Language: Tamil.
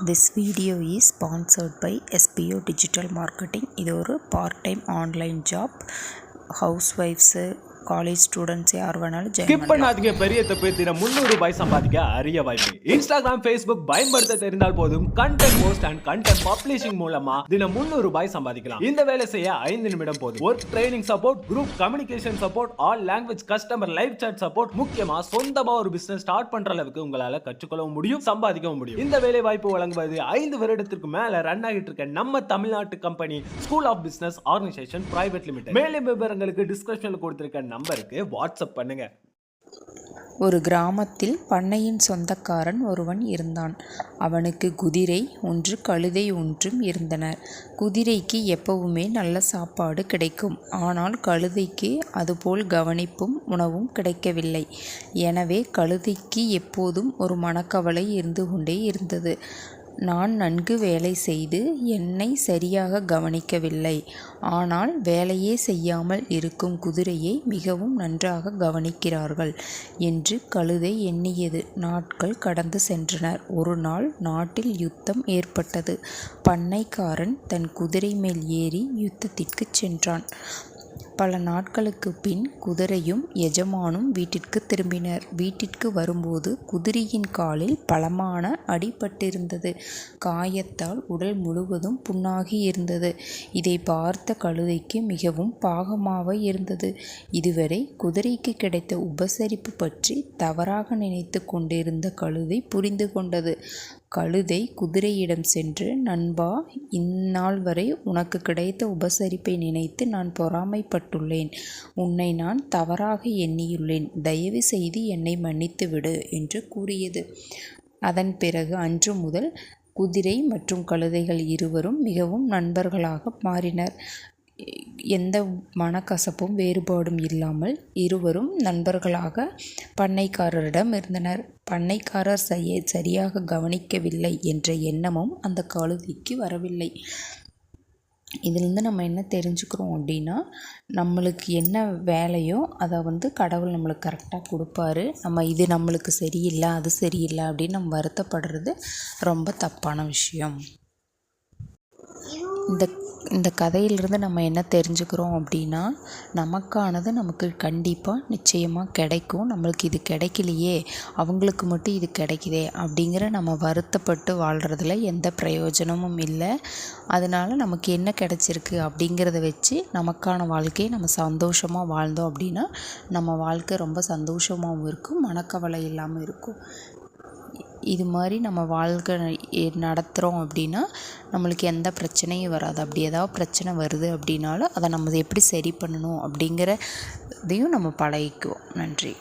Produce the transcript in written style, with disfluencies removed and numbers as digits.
This video is sponsored by SPO Digital Marketing. இது ஒரு part time online job. House wives, college students யார் வேணாலும் ஸ்கிப் பண்ணாதீங்க. பெரிய தப்பு. தினம் 300 ரூபாய் சம்பாதிக்க அரிய வாய்ப்பு. இன்ஸ்டாகிராம், ஃபேஸ்புக் பயன்படுத்த தெரிந்தால் போதும் content post and content publishing மூலமா தினம் 300 ரூபாய் சம்பாதிக்கலாம். இந்த வேலை செய்ய 5 நிமிடம் போதும். Work training support, group communication support, all language customer live chat support, முக்கியமா சொந்தமா ஒரு பிசினஸ் ஸ்டார்ட் பண்ற அளவுக்கு உங்களால கற்றுக்கொள்ளவும் முடியும், சம்பாதிக்கவும் முடியும். இந்த வேலை வாய்ப்பு வழங்குவது 5 வருடத்திற்கு மேல ரன் ஆகிட்டு இருக்க நம்ம தமிழ்நாட்டு company school of business organisation private limited. மேலும் விவரங்களுக்கு டிஸ்கிரிப்ஷன்ல கொடுத்திருக்க நம்பருக்கு வாட்ஸ்அப் பண்ணுங்க. ஒரு கிராமத்தில் பண்ணையின் சொந்தக்காரன் ஒருவன் இருந்தான். அவனுக்கு குதிரை ஒன்று, கழுதை ஒன்றும் இருந்தன. குதிரைக்கு எப்பவுமே நல்ல சாப்பாடு கிடைக்கும். ஆனால் கழுதைக்கு அதுபோல் கவனிப்பும் உணவும் கிடைக்கவில்லை. எனவே கழுதைக்கு எப்போதும் ஒரு மனக்கவலை இருந்து கொண்டே இருந்தது. நான் நன்கு வேலை செய்து என்னை சரியாக கவனிக்கவில்லை. ஆனால் வேலையே செய்யாமல் இருக்கும் குதிரையை மிகவும் நன்றாக கவனிக்கிறார்கள் என்று கழுதை எண்ணியது. நாட்கள் கடந்து சென்றன. ஒரு நாள் நாட்டில் யுத்தம் ஏற்பட்டது. பண்ணைக்காரன் தன் குதிரை மேல் ஏறி யுத்தத்திற்கு சென்றான். பல நாட்களுக்கு பின் குதிரையும் எஜமானும் வீட்டிற்கு திரும்பினர். வீட்டிற்கு வரும்போது குதிரையின் காலில் பலமான அடிபட்டிருந்தது. காயத்தால் உடல் முழுவதும் புண்ணாகி இருந்தது. இதை பார்த்த கழுதைக்கு மிகவும் பாவமாக இருந்தது. இதுவரை குதிரைக்கு கிடைத்த உபசரிப்பு பற்றி தவறாக நினைத்து கொண்டிருந்த கழுதை புரிந்து கொண்டது. கழுதை குதிரையிடம் சென்று, நண்பா, இந்நாள் வரை உனக்கு கிடைத்த உபசரிப்பை நினைத்து நான் பொறாமைப்பட்டுள்ளேன். உன்னை நான் தவறாக எண்ணியுள்ளேன். தயவு செய்து என்னை மன்னித்து விடு என்று கூறியது. அதன் பிறகு அன்று முதல் குதிரை மற்றும் கழுதைகள் இருவரும் மிகவும் நண்பர்களாக மாறினர். எந்த மனக்கசப்பும் வேறுபாடும் இல்லாமல் இருவரும் நண்பர்களாக பண்ணைக்காரரிடம் இருந்தனர். பண்ணைக்காரர் சரியாக கவனிக்கவில்லை என்ற எண்ணமும் அந்த கழுதைக்கு வரவில்லை. இதிலிருந்து நம்ம என்ன தெரிஞ்சுக்கிறோம் அப்படின்னா, நம்மளுக்கு என்ன வேலையோ அதை கடவுள் நம்மளுக்கு கரெக்டாக கொடுப்பாரு. இது நம்மளுக்கு சரியில்லை, அது சரியில்லை அப்படின்னு நம்ம வருத்தப்படுறது ரொம்ப தப்பான விஷயம். இந்த கதையிலிருந்து நம்ம என்ன தெரிஞ்சுக்கிறோம் அப்படின்னா, நமக்கானது நமக்கு கண்டிப்பாக நிச்சயமாக கிடைக்கும். நம்மளுக்கு இது கிடைக்கலையே, அவங்களுக்கு மட்டும் இது கிடைக்குதே அப்படிங்கிற நம்ம வருத்தப்பட்டு வாழ்கிறதுல எந்த பிரயோஜனமும் இல்லை. அதனால் நமக்கு என்ன கிடைச்சிருக்கு அப்படிங்கிறத வச்சு நமக்கான வாழ்க்கையை நம்ம சந்தோஷமாக வாழ்ந்தோம் அப்படின்னா நம்ம வாழ்க்கை ரொம்ப சந்தோஷமாகவும் இருக்கும், மனக்கவலை இல்லாமல் இருக்கும். இது மாதிரி நம்ம வாழ்க்கை நடத்துகிறோம் அப்படின்னா நம்மளுக்கு எந்த பிரச்சனையும் வராது. அப்படி ஏதாவது பிரச்சனை வருது அப்படின்னாலும் அதை நம்ம எப்படி சரி பண்ணணும் அப்படிங்கிறதையும் நம்ம பழகிக்குவோம். நன்றி.